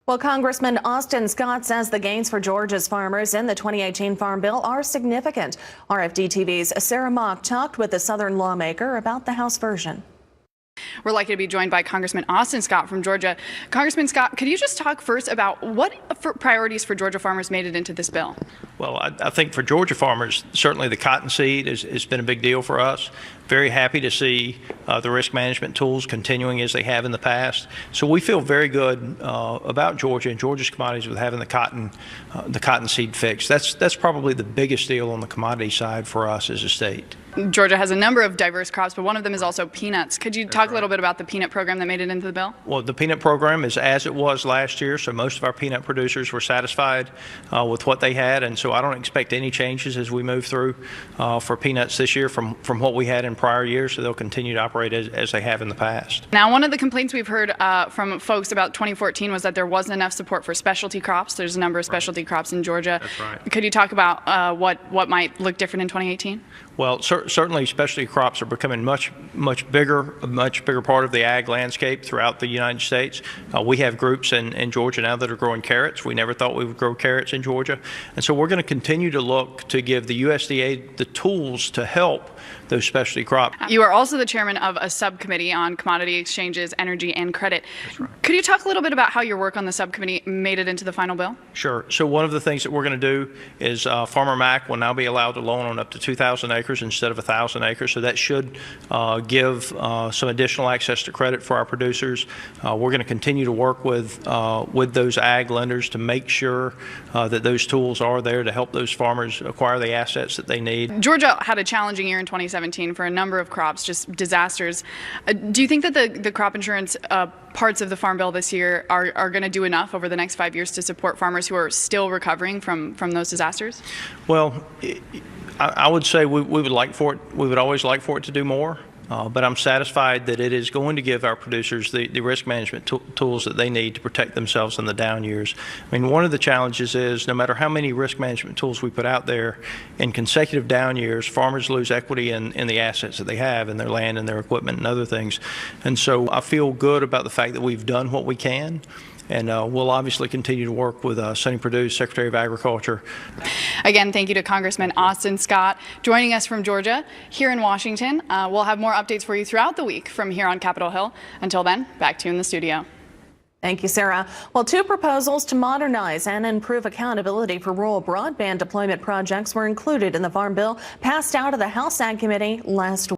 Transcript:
Well, Congressman Austin Scott says the gains for Georgia's farmers in the 2018 Farm Bill are significant. RFD-TV's Sarah Mock talked with the Southern lawmaker about the House version. We're lucky to be joined by Congressman Austin Scott from Georgia. Congressman Scott, could you just talk first about what priorities for Georgia farmers made it into this bill? Well, I think for Georgia farmers, certainly the cotton seed has been a big deal for us. Very happy to see the risk management tools continuing as they have in the past. So we feel very good about Georgia and Georgia's commodities with having the cotton seed fixed. That's probably the biggest deal on the commodity side for us as a state. Georgia has a number of diverse crops, but one of them is also peanuts. Could you talk a little bit about the peanut program that made it into the bill? Well, the peanut program is as it was last year, so most of our peanut producers were satisfied with what they had, and so I don't expect any changes as we move through for peanuts this year from what we had in prior years, so they'll continue to operate as they have in the past. Now, one of the complaints we've heard from folks about 2014 was that there wasn't enough support for specialty crops. There's a number of specialty crops in Georgia. That's right. Could you talk about what might look different in 2018? Well, certainly specialty crops are becoming a much bigger part of the ag landscape throughout the United States. We have groups in Georgia now that are growing carrots. We never thought we would grow carrots in Georgia. And so we're going to continue to look to give the USDA the tools to help those specialty crops. You are also the chairman of a subcommittee on commodity exchanges, energy, and credit. That's right. Could you talk a little bit about how your work on the subcommittee made it into the final bill? Sure. So one of the things that we're going to do is Farmer Mac will now be allowed to loan on up to 2,000 acres instead of 1,000 acres. So that should give some additional access to credit for our producers. We're going to continue to work with those ag lenders to make sure that those tools are there to help those farmers acquire the assets that they need. Georgia had a challenging year in 2017 for a number of crops, just disasters. Do you think that the crop insurance parts of the Farm Bill this year are going to do enough over the next 5 years to support farmers who are still recovering from those disasters? Well, I would say we would always like for it to do more. But I'm satisfied that it is going to give our producers the risk management tools that they need to protect themselves in the down years. I mean, one of the challenges is no matter how many risk management tools we put out there, in consecutive down years, farmers lose equity in the assets that they have, in their land and their equipment and other things. And so I feel good about the fact that we've done what we can. And we'll obviously continue to work with Sonny Perdue, Secretary of Agriculture. Again, thank you to Congressman Austin Scott joining us from Georgia here in Washington. We'll have more updates for you throughout the week from here on Capitol Hill. Until then, back to you in the studio. Thank you, Sarah. Well, 2 proposals to modernize and improve accountability for rural broadband deployment projects were included in the Farm Bill passed out of the House Ag Committee last week.